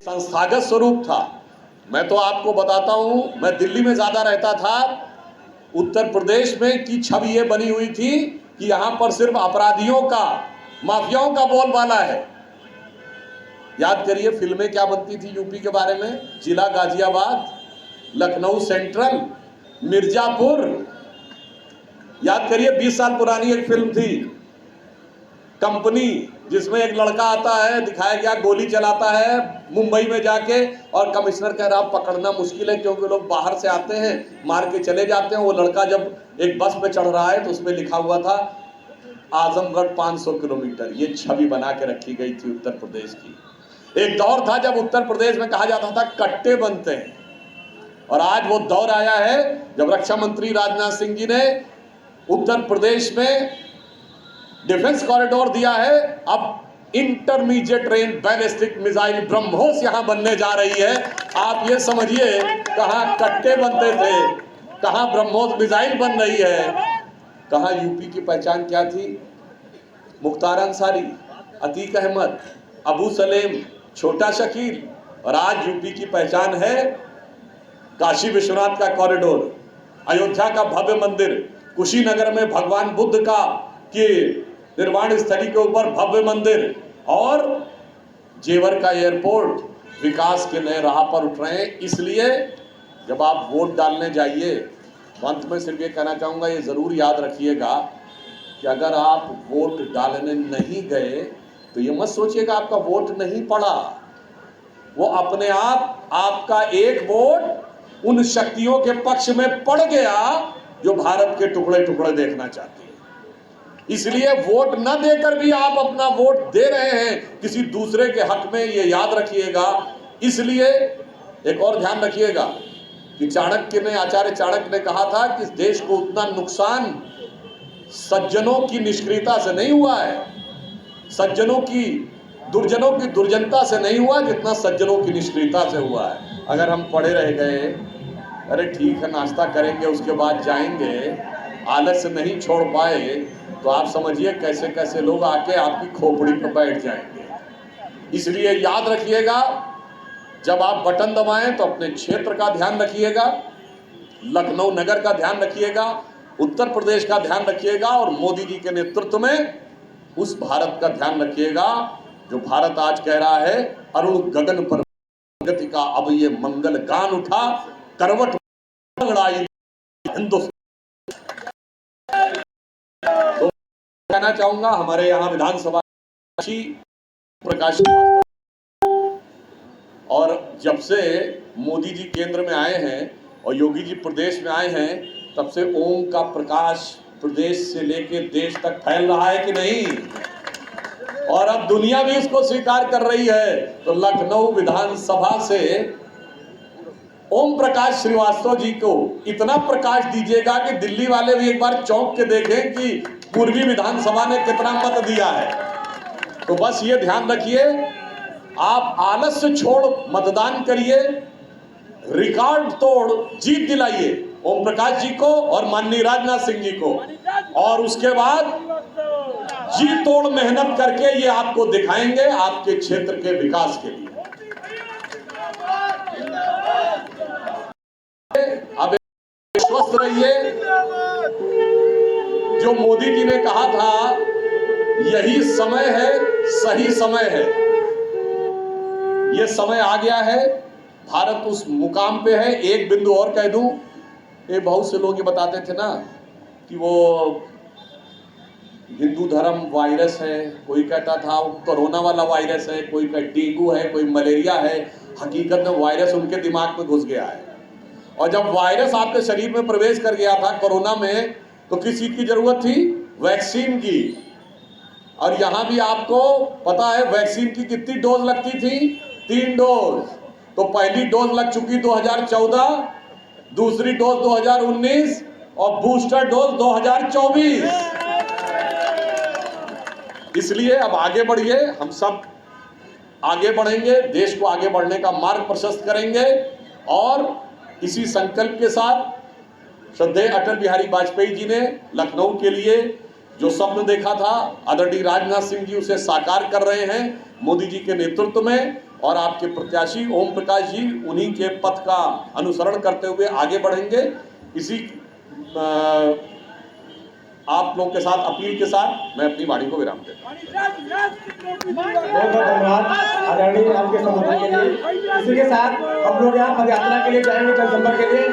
संस्थागत स्वरूप था। मैं तो आपको बताता हूं, मैं दिल्ली में ज्यादा रहता था। उत्तर प्रदेश में की छवि ये बनी हुई थी कि यहां पर सिर्फ अपराधियों का, माफियाओं का बोलबाला है। याद करिए फिल्में क्या बनती थी यूपी के बारे में, जिला गाजियाबाद, लखनऊ सेंट्रल, मिर्जापुर। याद करिए 20 साल पुरानी एक फिल्म थी कंपनी, जिसमें एक लड़का आता है, दिखाया गया गोली चलाता है मुंबई में जाके, और कमिश्नर कह रहा पकड़ना मुश्किल है क्योंकि लोग बाहर से आते हैं, मार के चले जाते हैं। वो लड़का जब एक बस पे चढ़ रहा है तो उसमें लिखा हुआ था आजमगढ़ 500 किलोमीटर। ये छवि बना के रखी गई थी उत्तर प्रदेश की। एक दौर था जब उत्तर प्रदेश में कहा जाता था कट्टे बनते हैं, और आज वो दौर आया है जब रक्षा मंत्री राजनाथ सिंह जी ने उत्तर प्रदेश में डिफेंस कॉरिडोर दिया है। अब intermediate range ballistic missile BrahMos यहां बनने जा रही है। आप ये समझिए कहां कट्टे बनते थे, कहां ब्रह्मोस मिसाइल बन रही है। कहां यूपी की पहचान क्या थी, मुख्तार अंसारी, अतीक अहमद, अबू सलेम, छोटा शकील, और आज यूपी की पहचान है काशी विश्वनाथ का कॉरिडोर, अयोध्या का भव्य मंदिर, कुशीनगर में भगवान बुद्ध का के निर्वाण स्थली के ऊपर भव्य मंदिर, और जेवर का एयरपोर्ट विकास के नए राह पर उठ रहे हैं। इसलिए जब आप वोट डालने जाइए, अंत में सिर्फ ये कहना चाहूंगा, ये जरूर याद रखिएगा कि अगर आप वोट डालने नहीं गए तो ये मत सोचिएगा आपका वोट नहीं पड़ा। वो अपने आप आपका एक वोट उन शक्तियों के पक्ष में पड़ गया जो भारत के टुकड़े टुकड़े देखना चाहती है। इसलिए वोट न देकर भी आप अपना वोट दे रहे हैं किसी दूसरे के हक में, ये याद रखिएगा। इसलिए एक और ध्यान रखिएगा कि चाणक्य ने, आचार्य चाणक्य ने कहा था कि इस देश को उतना नुकसान सज्जनों की निष्क्रियता से नहीं हुआ है, सज्जनों की, दुर्जनों की दुर्जनता से नहीं हुआ, जितना सज्जनों की निष्क्रियता से हुआ है। अगर हम पड़े रह गए, अरे ठीक है नाश्ता करेंगे उसके बाद जाएंगे, आलस्य नहीं छोड़ पाए, तो आप समझिए कैसे कैसे लोग आके आपकी खोपड़ी पर बैठ जाएंगे। इसलिए याद रखिएगा, जब आप बटन दबाएं तो अपने क्षेत्र का ध्यान रखिएगा, लखनऊ नगर का ध्यान रखिएगा, उत्तर प्रदेश का ध्यान रखिएगा, और मोदी जी के नेतृत्व में उस भारत का ध्यान रखिएगा जो भारत आज कह रहा है अरुण गगन पर प्रगति का अब ये मंगल गान उठा, करवट हिंदुस्तान। तो कहना चाहूंगा हमारे यहाँ विधानसभा प्रकाश, और जब से मोदी जी केंद्र में आए हैं और योगी जी प्रदेश में आए हैं, तब से ओम का प्रकाश प्रदेश से लेकर देश तक फैल रहा है कि नहीं, और अब दुनिया भी उसको स्वीकार कर रही है। तो लखनऊ विधानसभा से ओम प्रकाश श्रीवास्तव जी को इतना प्रकाश दीजिएगा कि दिल्ली वाले भी एक बार चौंक के देखें कि पूर्वी विधानसभा ने कितना मत दिया है। तो बस ये ध्यान रखिए, आप आलस्य छोड़ मतदान करिए, रिकॉर्ड तोड़ जीत दिलाइए ओम प्रकाश जी को और माननीय राजनाथ सिंह जी को, और उसके बाद जी तोड़ मेहनत करके ये आपको दिखाएंगे आपके क्षेत्र के विकास के लिए। अब स्वस्थ रहिए। जो मोदी जी ने कहा था यही समय है, सही समय है, ये समय आ गया है, भारत उस मुकाम पे है। एक बिंदु और कह दूं, ये बहुत से लोग ये बताते थे ना कि वो हिंदू धर्म वायरस है, कोई कहता था वो कोरोना वाला वायरस है, कोई का डेंगू है, कोई मलेरिया है। हकीकत में वायरस उनके दिमाग में घुस गया है, और जब वायरस आपके शरीर में प्रवेश कर गया था कोरोना में, तो किस चीज की जरूरत थी, वैक्सीन की। और यहां भी आपको पता है वैक्सीन की कितनी डोज लगती थी, 3 डोज। तो पहली डोज लग चुकी 2014, दूसरी डोज 2019, और बूस्टर डोज 2024। इसलिए अब आगे बढ़िए, हम सब आगे बढ़ेंगे, देश को आगे बढ़ने का मार्ग प्रशस्त करेंगे। और इसी संकल्प के साथ श्रद्धेय अटल बिहारी वाजपेयी जी ने लखनऊ के लिए जो स्वप्न देखा था आदरणीय राजनाथ सिंह जी उसे साकार कर रहे हैं मोदी जी के नेतृत्व में, और आपके प्रत्याशी ओम प्रकाश जी उन्हीं के पथ का अनुसरण करते हुए आगे बढ़ेंगे। इसी आप लोग के साथ अपील के साथ मैं अपनी वाणी को विराम देता हूं। बहुत बहुत धन्यवाद आदरणीय आपके संबोधन के लिए। इसी के साथ हम लोग यहाँ पदयात्रा के लिए जाएंगे जनसंपर्क के लिए।